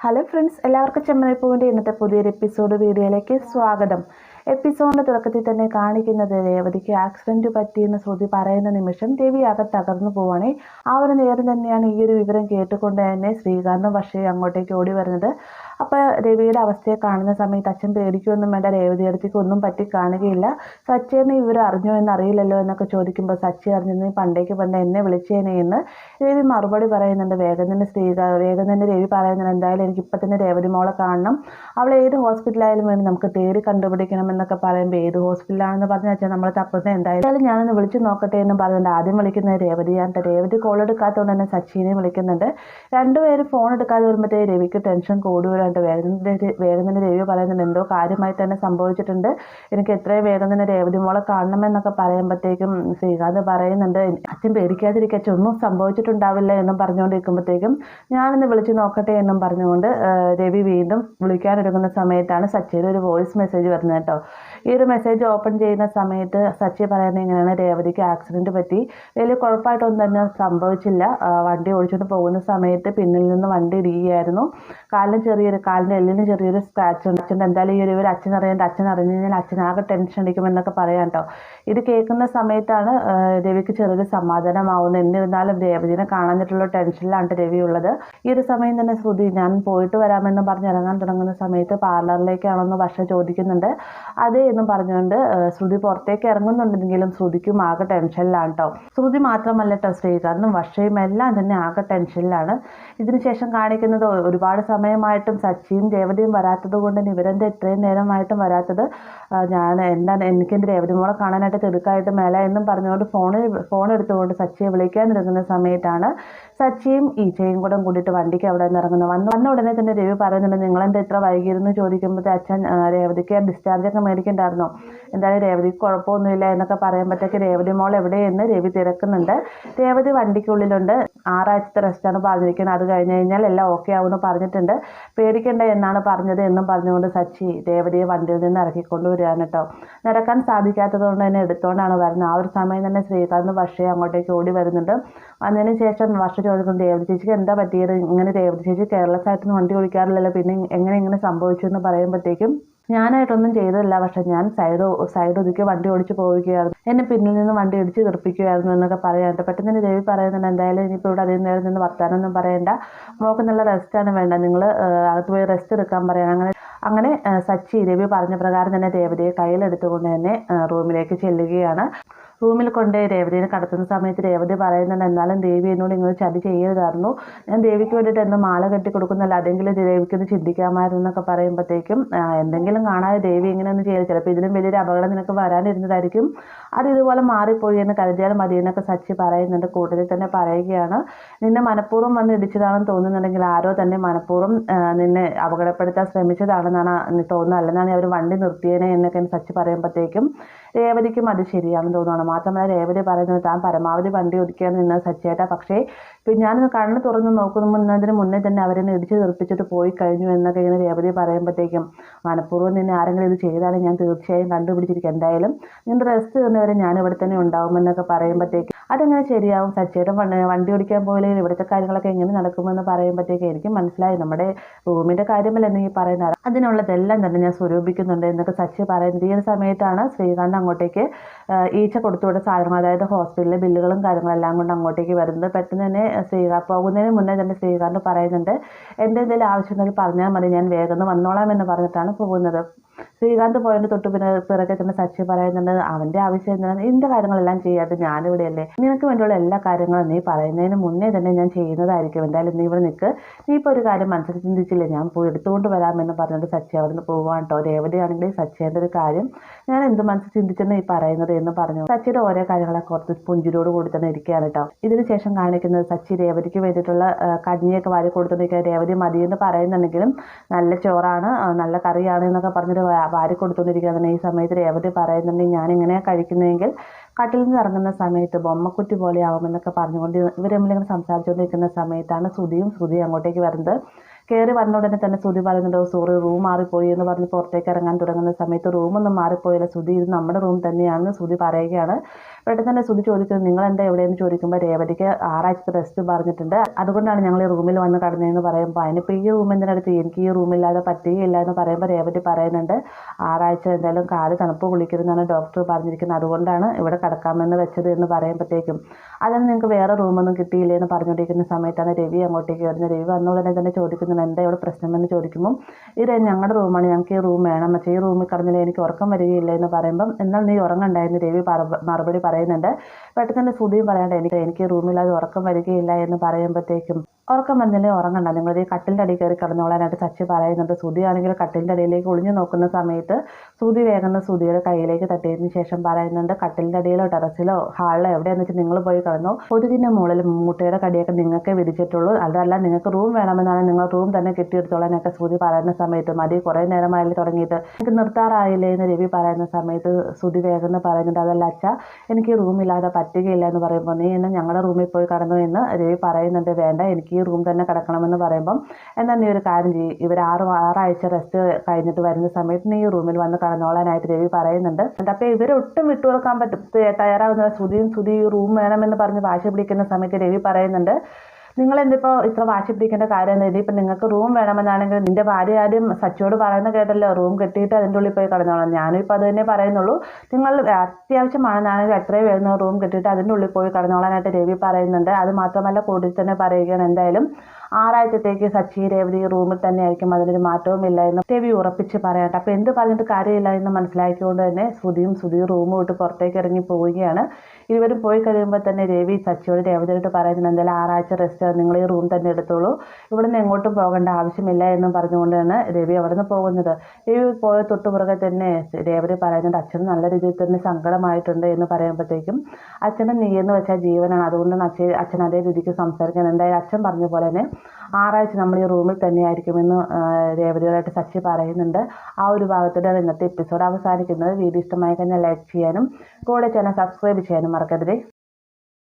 Hello friends, എല്ലാവർക്കും ചെമ്മനപ്പൂവിൻ്റെ ഇന്നത്തെ പുതിയൊരു എപ്പിസോഡ് വീഡിയോയിലേക്ക് സ്വാഗതം. എപ്പിസോഡിൻ്റെ തുടക്കത്തിൽ തന്നെ കാണിക്കുന്നത് രേവതിക്ക് ആക്സിഡൻറ്റ് പറ്റിയെന്ന് ശ്രുതി പറയുന്ന നിമിഷം രവി ആകെ തകർന്നു പോവാണേ. ആ ഒരു നേരം തന്നെയാണ് ഈ ഒരു വിവരം കേട്ടുകൊണ്ട് തന്നെ ശ്രീകാന്തും വർഷയും അങ്ങോട്ടേക്ക് ഓടി വരുന്നത്. അപ്പോൾ രവിയുടെ അവസ്ഥയെ കാണുന്ന സമയത്ത് അച്ഛൻ പേടിക്കുമൊന്നും വേണ്ട, രേവതി അടുത്തേക്ക് ഒന്നും പറ്റി കാണുകയില്ല. സച്ചേനെ ഇവർ അറിഞ്ഞോ എന്നറിയില്ലല്ലോ എന്നൊക്കെ ചോദിക്കുമ്പോൾ സച്ചി അറിഞ്ഞെന്ന് പണ്ടേക്ക് എന്നെ വിളിച്ചേനെ എന്ന് രവി മറുപടി പറയുന്നുണ്ട്. വേഗം തന്നെ രവി പറയുന്നുണ്ട്, എന്തായാലും എനിക്കിപ്പോൾ തന്നെ രേവതി മോളെ കാണണം, അവൾ ഏത് ഹോസ്പിറ്റലായാലും വേണ്ടി നമുക്ക് തേടി കണ്ടുപിടിക്കണം എന്നൊക്കെ പറയുമ്പോൾ ഏത് ഹോസ്പിറ്റലാണെന്ന് പറഞ്ഞാൽ വെച്ചാൽ നമ്മൾ തപ്പുന്നത് എന്തായാലും ഞാനൊന്ന് വിളിച്ച് നോക്കട്ടെ എന്ന് പറയുന്നുണ്ട്. ആദ്യം വിളിക്കുന്നത് രേവതിയാണ്. രേവതി കോൾ എടുക്കാത്തതുകൊണ്ട് തന്നെ സച്ചിനെ വിളിക്കുന്നുണ്ട്. രണ്ടുപേരും ഫോൺ എടുക്കാതെ വരുമ്പോഴത്തേ രവിക്ക് ടെൻഷൻ കൂടി വരാണ്ട്. വേഗം തന്നെ രവി പറയുന്നുണ്ട്, എന്തോ കാര്യമായിട്ട് തന്നെ സംഭവിച്ചിട്ടുണ്ട്, എനിക്ക് എത്രയും വേഗം തന്നെ രേവതി മോളെ കാണണമെന്നൊക്കെ പറയുമ്പോഴത്തേക്കും ശ്രീകാന്ത് പറയുന്നുണ്ട്, അച്ഛൻ പേടിക്കാതിരിക്കുക, അച്ഛൻ ഒന്നും സംഭവിച്ചിട്ടുണ്ടാവില്ല എന്നും പറഞ്ഞുകൊണ്ടിരിക്കുമ്പോഴത്തേക്കും ഞാനൊന്ന് വിളിച്ച് നോക്കട്ടെ എന്നും പറഞ്ഞുകൊണ്ട് രവി വീണ്ടും വിളിക്കാനൊരുങ്ങുന്ന സമയത്താണ് സച്ചിയുടെ ഒരു വോയിസ് മെസ്സേജ് വരുന്നത് കേട്ടോ. ഈ ഒരു മെസ്സേജ് ഓപ്പൺ ചെയ്യുന്ന സമയത്ത് സച്ചി പറയുന്നത് ഇങ്ങനെയാണ്, രേവതിക്ക് ആക്സിഡൻറ്റ് പറ്റി, വലിയ കുഴപ്പമായിട്ടൊന്നും തന്നെ സംഭവിച്ചില്ല. വണ്ടി ഓടിച്ചുകൊണ്ട് പോകുന്ന സമയത്ത് പിന്നിൽ നിന്ന് വണ്ടി ഇടിക്കുകയായിരുന്നു. കാലിൻ്റെ എല്ലിന് ചെറിയൊരു സ്ക്രാച്ച് ഉണ്ട്. എന്തായാലും ഈ ഒരു അച്ഛൻ അറിഞ്ഞു കഴിഞ്ഞാൽ അച്ഛനാകെ ടെൻഷൻ അടിക്കുമെന്നൊക്കെ പറയാം കേട്ടോ. ഇത് കേൾക്കുന്ന സമയത്താണ് രവിക്ക് ചെറിയൊരു സമാധാനമാവുന്നത്. എന്നിരുന്നാലും രേവതിനെ കാണാനായിട്ടുള്ള ടെൻഷനിലാണ് രവി ഉള്ളത്. ഈ ഒരു സമയം തന്നെ ശ്രുതി ഞാൻ പോയിട്ട് വരാമെന്ന് പറഞ്ഞ് ഇറങ്ങാൻ തുടങ്ങുന്ന സമയത്ത് പാർലറിലേക്കാണെന്ന് വർഷ ചോദിക്കുന്നുണ്ട്. അതേ എന്നും പറഞ്ഞുകൊണ്ട് ശ്രുതി പുറത്തേക്ക് ഇറങ്ങുന്നുണ്ടെങ്കിലും ശ്രുതിക്കും ആകെ ടെൻഷനിലാണ് കേട്ടോ. ശ്രുതി മാത്രമല്ല കേട്ടോ, ശ്രീകാന്തും വർഷയും എല്ലാം തന്നെ ആകെ ടെൻഷനിലാണ്. ഇതിനുശേഷം കാണിക്കുന്നത് ഒരുപാട് സമയമായിട്ടും സച്ചിയും രേവതിയും വരാത്തത് കൊണ്ട് തന്നെ ഇവരെന്താ ഇത്രയും നേരമായിട്ടും വരാത്തത്, എനിക്കെൻ്റെ രേവതി മോളെ കാണാനായിട്ട് തിടുക്കായിട്ട് മേല എന്നും പറഞ്ഞുകൊണ്ട് ഫോൺ എടുത്തുകൊണ്ട് സച്ചിയെ വിളിക്കാനിറങ്ങുന്ന സമയത്താണ് സച്ചിയും ഈച്ചയും കൂടിയിട്ട് വണ്ടിക്ക് അവിടെ നിന്ന് ഇറങ്ങുന്നത്. വന്ന ഉടനെ തന്നെ രവി പറയുന്നുണ്ട്, നിങ്ങളെന്താ ഇത്ര വൈകിയിരുന്നു ചോദിക്കുമ്പോഴത്തെ അച്ഛൻ രേവതിക്ക് ഡിസ്ചാർജൊക്കെ മേടിക്കണ്ടായിരുന്നോ, എന്തായാലും രേവതിക്ക് കുഴപ്പമൊന്നുമില്ല എന്നൊക്കെ പറയുമ്പോഴത്തേക്ക് രേവതി മോൾ എവിടെയെന്ന് രവി തിരക്കുന്നുണ്ട്. രേവതി വണ്ടിക്കുള്ളിലുണ്ട്, 6 ആഴ്ചത്തെ റെസ്റ്റാണ് പറഞ്ഞിരിക്കുന്നത്, അത് കഴിഞ്ഞ് കഴിഞ്ഞാൽ എല്ലാം ഓക്കെ ആവുമെന്ന് പറഞ്ഞിട്ടുണ്ട്, പേടിക്കണ്ട എന്നാണ് പറഞ്ഞത് എന്നും പറഞ്ഞുകൊണ്ട് സച്ചി രേവതിയെ വണ്ടിയിൽ നിന്ന് ഇറക്കിക്കൊണ്ടുവരികയാണ് കേട്ടോ. നടക്കാൻ സാധിക്കാത്തത് കൊണ്ട് തന്നെ എടുത്തുകൊണ്ടാണ് വരുന്നത്. ആ ഒരു സമയം തന്നെ ശ്രീകാന്ത് വർഷയെ അങ്ങോട്ടേക്ക് ഓടി വരുന്നുണ്ട്. വന്നതിന് ശേഷം വർഷ ചോദിക്കുന്നു, രേവതി ചേച്ചിക്ക് എന്താ പറ്റിയത്, ഇങ്ങനെ രേവതി ചേച്ചി കെയർലെസ്സായിട്ടൊന്നും വണ്ടി ഓടിക്കാറില്ലല്ലോ, പിന്നെ എങ്ങനെ സംഭവിച്ചു എന്ന് പറയുമ്പോഴത്തേക്കും ഞാനായിട്ടൊന്നും ചെയ്തതല്ല, പക്ഷെ ഞാൻ സൈഡ് ഒതുക്കി വണ്ടി ഓടിച്ച് പോവുകയായിരുന്നു, എന്നെ പിന്നിൽ നിന്ന് വണ്ടി ഇടിച്ച് തെറിപ്പിക്കുകയായിരുന്നു എന്നൊക്കെ പറയാനുണ്ട്. പെട്ടെന്ന് തന്നെ രവി പറയുന്നുണ്ട്, എന്തായാലും ഇനിയിപ്പോൾ ഇവിടെ അധികം നേരം നിന്ന് വർത്താനൊന്നും പറയണ്ട, മോൾക്ക് നല്ല റെസ്റ്റാണ് വേണ്ട, നിങ്ങൾ അകത്ത് പോയി റെസ്റ്റ് എടുക്കാൻ പറയണം. അങ്ങനെ സച്ചി രവി പറഞ്ഞ പ്രകാരം തന്നെ രേവതിയെ കയ്യിലെടുത്തുകൊണ്ട് തന്നെ റൂമിലേക്ക് ചെല്ലുകയാണ്. റൂമിൽ കൊണ്ട് രേവതിനെ കടത്തുന്ന സമയത്ത് രേവതി പറയുന്നുണ്ട്, എന്നാലും ദേവി എന്നോട് നിങ്ങൾ ചതി ചെയ്യരുതായിരുന്നു, ഞാൻ ദേവിക്ക് വേണ്ടിയിട്ട് എന്ന് മാല കെട്ടി കൊടുക്കുന്നില്ല, അതെങ്കിലും ദേവിക്കൊന്ന് ചിന്തിക്കാമായിരുന്നു എന്നൊക്കെ പറയുമ്പോഴത്തേക്കും എന്തെങ്കിലും കാണാതെ ദേവി ഇങ്ങനെയൊന്നും ചെയ്ത് ചിലപ്പോൾ ഇതിലും വലിയൊരു അപകടം നിനക്ക് വരാനിരുന്നതായിരിക്കും, അത് ഇതുപോലെ മാറിപ്പോയി എന്ന് കരുതിയാൽ മതി എന്നൊക്കെ സച്ചി പറയുന്നുണ്ട്. കൂടുതൽ തന്നെ പറയുകയാണ്, നിന്നെ മനഃപൂർവ്വം വന്ന് ഇടിച്ചതാണെന്ന് തോന്നുന്നുണ്ടെങ്കിൽ ആരോ തന്നെ മനഃപൂർവ്വം നിന്നെ അപകടപ്പെടുത്താൻ ശ്രമിച്ചതാണെന്നാണ് തോന്നുന്നത്, അല്ലെന്നാണ് അവർ വണ്ടി നിർത്തിയേനെ എന്നൊക്കെ സച്ചി പറയുമ്പോഴത്തേക്കും രേവതിക്കും അത് ശരിയാണെന്ന് തോന്നുന്നു. മാത്രമല്ല രേവതി പറയുന്നത്, താൻ പരമാവധി വണ്ടി ഒതുക്കിയാണ് നിന്നത് സച്ചേട്ടാ, പക്ഷേ ഞാനൊന്ന് കണ്ണ് തുറന്ന് നോക്കുന്നതിന് മുന്നേ തന്നെ അവരെന്നെ ഇടിച്ച് തെറിപ്പിച്ചിട്ട് പോയി കഴിഞ്ഞു എന്നൊക്കെ ഇങ്ങനെ രേവതി പറയുമ്പോഴത്തേക്കും മനഃപൂർവ്വം നിന്നെ ആരെങ്കിലും ഇത് ചെയ്താലും ഞാൻ തീർച്ചയായും കണ്ടുപിടിച്ചിരിക്കും, എന്തായാലും നിന്റെ റെസ്റ്റ് തന്നവരെ ഞാൻ ഇവിടെ തന്നെ ഉണ്ടാവുമെന്നൊക്കെ പറയുമ്പോഴത്തേക്കും അതെങ്ങനെ ശരിയാവും, സച്ചേട്ടൻ വണ്ടി ഓടിക്കാൻ പോയില്ലെങ്കിൽ ഇവിടുത്തെ കാര്യങ്ങളൊക്കെ എങ്ങനെ നടക്കുമെന്ന് പറയുമ്പോഴത്തേക്ക് എനിക്ക് മനസ്സിലായി, നമ്മുടെ റൂമിൻ്റെ കാര്യമല്ല നീ പറയുന്നത്, അതിനുള്ളതെല്ലാം തന്നെ ഞാൻ സ്വരൂപിക്കുന്നുണ്ട് എന്നൊക്കെ സച്ചി പറയുന്നത്. ഈ ഒരു സമയത്താണ് ശ്രീകാന്ത് അങ്ങോട്ടേക്ക് ഈച്ച കൊടുത്തുവിട്ട സാധനങ്ങൾ, അതായത് ഹോസ്പിറ്റലിലെ ബില്ലുകളും കാര്യങ്ങളെല്ലാം കൊണ്ട് അങ്ങോട്ടേക്ക് വരുന്നത്. പെട്ടെന്ന് തന്നെ പോകുന്നതിന് മുന്നേ തന്നെ ശ്രീകാന്ത് പറയുന്നുണ്ട്, എന്തെങ്കിലും ആവശ്യമുണ്ടെങ്കിൽ പറഞ്ഞാൽ മതി, ഞാൻ വേഗം വന്നോളാം എന്ന് പറഞ്ഞിട്ടാണ് പോകുന്നത്. ശ്രീകാന്ത് പോയതിൻ്റെ തൊട്ട് പിറകെ തന്നെ സച്ചി പറയുന്നുണ്ട്, അവൻ്റെ ആവശ്യം എന്താണ്, ഇതിൻ്റെ കാര്യങ്ങളെല്ലാം ചെയ്യാതെ ഞാനിവിടെയല്ലേ, നിനക്ക് വേണ്ടിയുള്ള എല്ലാ കാര്യങ്ങളും നീ പറയുന്നതിന് മുന്നേ തന്നെ ഞാൻ ചെയ്യുന്നതായിരിക്കും, എന്തായാലും നീ ഇവിടെ നിൽക്ക്, നീ ഇപ്പോൾ ഒരു കാര്യം മനസ്സിൽ ചിന്തിച്ചില്ലേ, ഞാൻ പോയി എടുത്തുകൊണ്ട് വരാമെന്ന് പറഞ്ഞിട്ട് സച്ചി അവിടെ നിന്ന് പോവാൻ കേട്ടോ. രേവതിയാണെങ്കിൽ സച്ചിയുടെ ഒരു കാര്യം ഞാൻ എന്ത് മനസ്സിൽ ചിന്തിച്ചെന്ന് ഈ പറയുന്നത് എന്ന് പറഞ്ഞു. സച്ചിയുടെ ഓരോ കാര്യങ്ങളൊക്കെ കുറച്ച് പുഞ്ചിരോട് കൂടി തന്നെ ഇരിക്കുകയാണ് കേട്ടോ. ഇതിന് ശേഷം കാണിക്കുന്നത് സച്ചി രേവതിക്ക് വേണ്ടിയിട്ടുള്ള കഞ്ഞിയൊക്കെ വാരി കൊടുത്തുകൊണ്ടിരിക്കുക. രേവതി മതിയെന്ന് പറയുന്നുണ്ടെങ്കിലും നല്ല ചോറാണ്, നല്ല കറിയാണ് എന്നൊക്കെ പറഞ്ഞിട്ട് വാരി കൊടുത്തുകൊണ്ടിരിക്കുകയാണ്. ഈ സമയത്ത് രേവതി പറയുന്നുണ്ടെങ്കിൽ ഞാൻ ഇങ്ങനെയാണ് കഴിക്കുന്നതെങ്കിൽ കട്ടിൽ നിന്ന് ഇറങ്ങുന്ന സമയത്ത് ബൊമ്മക്കുറ്റി പോലെ ആവുമെന്നൊക്കെ പറഞ്ഞുകൊണ്ട് ഇവർ തമ്മിലിങ്ങനെ സംസാരിച്ചുകൊണ്ടിരിക്കുന്ന സമയത്താണ് ശ്രുതിയും അങ്ങോട്ടേക്ക് വരുന്നത്. കയറി വന്ന ഉടനെ തന്നെ ശ്രുതി പറയുന്നുണ്ട് സോറി റൂം മാറിപ്പോയി എന്ന് പറഞ്ഞ് പുറത്തേക്ക് ഇറങ്ങാൻ തുടങ്ങുന്ന സമയത്ത് റൂമൊന്നും മാറിപ്പോയില്ല ശ്രുതി, ഇത് നമ്മുടെ റൂം തന്നെയാണെന്ന് ശ്രുതി പറയുകയാണ്. പെട്ടെന്ന് തന്നെ ശ്രുതി ചോദിക്കുന്നത് നിങ്ങൾ എന്താ എവിടെയെന്ന് ചോദിക്കുമ്പോൾ രേവതിക്ക് 6 ആഴ്ചത്തെ റെസ്റ്റ് പറഞ്ഞിട്ടുണ്ട്, അതുകൊണ്ടാണ് ഞങ്ങൾ ഈ റൂമിൽ വന്ന് കടന്നതെന്ന് പറയുമ്പോൾ അതിനിപ്പോൾ ഈ റൂം എന്തിനടുത്ത്, എനിക്ക് ഈ റൂമില്ലാതെ പറ്റുകയില്ല എന്ന് പറയുമ്പോൾ രേവതി പറയുന്നുണ്ട് 6 ആഴ്ച എന്തായാലും കാല് തണുപ്പ് കുളിക്കരുതെന്നാണ് ഡോക്ടർ പറഞ്ഞിരിക്കുന്നത്, അതുകൊണ്ടാണ് ഇവിടെ കിടക്കാമെന്ന് വെച്ചത് എന്ന് പറയുമ്പോഴത്തേക്കും അതിന് നിങ്ങൾക്ക് വേറെ റൂമൊന്നും കിട്ടിയില്ലേ എന്ന് പറഞ്ഞുകൊണ്ടിരിക്കുന്ന സമയത്താണ് രവി അങ്ങോട്ടേക്ക് വരുന്നത്. രവി വന്ന ഉടനെ തന്നെ ചോദിക്കുന്നുണ്ട് എന്താ ഇവിടെ പ്രശ്നമെന്ന് ചോദിക്കുമ്പോൾ ഇത് ഞങ്ങളുടെ റൂമാണ്, ഞങ്ങൾക്ക് ഈ റൂം വേണം, പക്ഷേ ഈ റൂമിൽ കിടന്നില്ല എനിക്ക് ഉറക്കം വരികയില്ല എന്ന് പറയുമ്പം എന്നാൽ നീ ഉറങ്ങണ്ടായിരുന്നു രവി മറുപടി പറയുന്നുണ്ട്. പെട്ടെന്ന് തന്നെ ശ്രുതിയും പറയാണ്ട് എനിക്ക് ഈ റൂമിൽ ഉറക്കം വരികയില്ല എന്ന് പറയുമ്പോഴത്തേക്കും ഉറക്കം വന്നില്ലേ ഉറങ്ങണ്ട, നിങ്ങൾ ഈ കട്ടിലിൻ്റെ അടിയിൽ കയറി കിടന്നോളാനായിട്ട് സച്ചി പറയുന്നുണ്ട്. ശ്രുതി ആണെങ്കിൽ കട്ടിലിൻ്റെ അടിയിലേക്ക് ഒളിഞ്ഞു നോക്കുന്ന സമയത്ത് ശ്രുതി വേഗം ശ്രുതിയുടെ കയ്യിലേക്ക് തട്ടിയതിന് ശേഷം പറയുന്നുണ്ട് കട്ടിലിൻ്റെ അടിയിലോ ടെറസിലോ ഹാളിലോ എവിടെയാണെന്ന് വെച്ചാൽ നിങ്ങൾ പോയി കിടന്നു, കൊതുകിൻ്റെ മുകളിൽ മുട്ടയുടെ കടിയൊക്കെ നിങ്ങൾക്ക് വിരിച്ചിട്ടുള്ളൂ, അതല്ല നിങ്ങൾക്ക് റൂം വേണമെന്നാണ് നിങ്ങൾ റൂം തന്നെ കെട്ടിയെടുത്തോളാനൊക്കെ ശ്രുതി പറയുന്ന സമയത്ത് മതി കുറേ നേരമായാലും തുടങ്ങിയിട്ട് എനിക്ക് നിർത്താറായില്ലേ എന്ന് രവി പറയുന്ന സമയത്ത് ശ്രുതി വേഗം പറയുന്നുണ്ട് അതല്ല അച്ഛ എനിക്ക് ഈ റൂമില്ലാതെ പറ്റുകയില്ല എന്ന് പറയുമ്പോൾ നീ എന്നെ ഞങ്ങളുടെ റൂമിൽ പോയി കിടന്നു എന്ന് രവി പറയുന്നുണ്ട്. വേണ്ട എനിക്ക് ഈ റൂം തന്നെ കിടക്കണമെന്ന് പറയുമ്പം എന്നാൽ നീ ഒരു കാര്യം ചെയ്യും, ഇവർ 6 ആഴ്ച റെസ്റ്റ് കഴിഞ്ഞിട്ട് വരുന്ന സമയത്ത് നീ ഈ റൂമിൽ വന്ന് കിടന്നോളാനായിട്ട് രവി പറയുന്നുണ്ട്. അപ്പോൾ ഇവരൊട്ടും വിട്ടുകൊടുക്കാൻ തയ്യാറാകുന്ന ശ്രുതി ഈ റൂം വേണമെന്ന് പറഞ്ഞ് വാശി പിടിക്കുന്ന സമയത്ത് രവി പറയുന്നുണ്ട് നിങ്ങളെന്തിപ്പോൾ ഇത്ര വാശി പിടിക്കേണ്ട കാര്യം എന്താ, ഇപ്പം നിങ്ങൾക്ക് റൂം വേണമെന്നാണെങ്കിൽ നിന്റെ ഭാര്യ ആദ്യം സച്ചിയോട് പറയുന്ന കേട്ടല്ലോ റൂം കെട്ടിയിട്ട് അതിൻ്റെ ഉള്ളിൽ പോയി കിടന്നോളാം, ഞാനും ഇപ്പോൾ അത് തന്നെ പറയുന്നുള്ളൂ, നിങ്ങൾ അത്യാവശ്യമാണെന്നാണെങ്കിൽ എത്രയും വേഗം റൂം കെട്ടിയിട്ട് അതിൻ്റെ ഉള്ളിൽ പോയി കിടന്നോളാനായിട്ട് രവി പറയുന്നുണ്ട്. അത് മാത്രമല്ല കൂടുതൽ തന്നെ പറയുകയാണ് എന്തായാലും 6 ആഴ്ചത്തേക്ക് സച്ചി രേവതി റൂമിൽ തന്നെ ആയിരിക്കും, അതിനൊരു മാറ്റവും ഇല്ല എന്ന് രവി ഉറപ്പിച്ച് പറയട്ടെ. അപ്പോൾ എന്ത് പറഞ്ഞിട്ട് കാര്യമില്ല എന്ന് മനസ്സിലാക്കിക്കൊണ്ട് തന്നെ ശ്രുതിയും റൂം വിട്ട് പുറത്തേക്ക് ഇറങ്ങി പോവുകയാണ്. ഇരുവരും പോയി കഴിയുമ്പോൾ തന്നെ രവി സച്ചിയോട് രേവതിയോട് പറയുന്നുണ്ട് എന്തായാലും 6 ആഴ്ച റെസ്റ്റ് നിങ്ങൾ ഈ റൂം തന്നെ എടുത്തോളൂ, ഇവിടുന്ന് എങ്ങോട്ടും പോകേണ്ട ആവശ്യമില്ല എന്നും പറഞ്ഞുകൊണ്ടാണ് രവി അവിടെ നിന്ന് പോകുന്നത്. രവി പോയ തൊട്ടുപുറകെ തന്നെ രേവതി പറയുന്നുണ്ട് അച്ഛന് നല്ല രീതിയിൽ തന്നെ സങ്കടമായിട്ടുണ്ട് എന്ന് പറയുമ്പോഴത്തേക്കും അച്ഛൻ്റെ നീയെന്ന് വെച്ചാൽ ജീവനാണ്, അതുകൊണ്ടാണ് അച്ഛൻ അതേ രീതിക്ക് സംസാരിക്കാൻ, എന്തായാലും അച്ഛൻ പറഞ്ഞ പോലെ തന്നെ 6 ആഴ്ച നമ്മൾ ഈ റൂമിൽ തന്നെയായിരിക്കുമെന്ന് രേവതിയോടായിട്ട് സച്ചി പറയുന്നുണ്ട്. ആ ഒരു ഭാഗത്തോടെ ഇന്നത്തെ എപ്പിസോഡ് അവസാനിക്കുന്നത്. വീഡിയോ ഇഷ്ടമായി കഴിഞ്ഞാൽ ലൈക്ക് ചെയ്യാനും കൂടെ ചാനൽ സബ്സ്ക്രൈബ് ചെയ്യാനും മറക്കരുത്.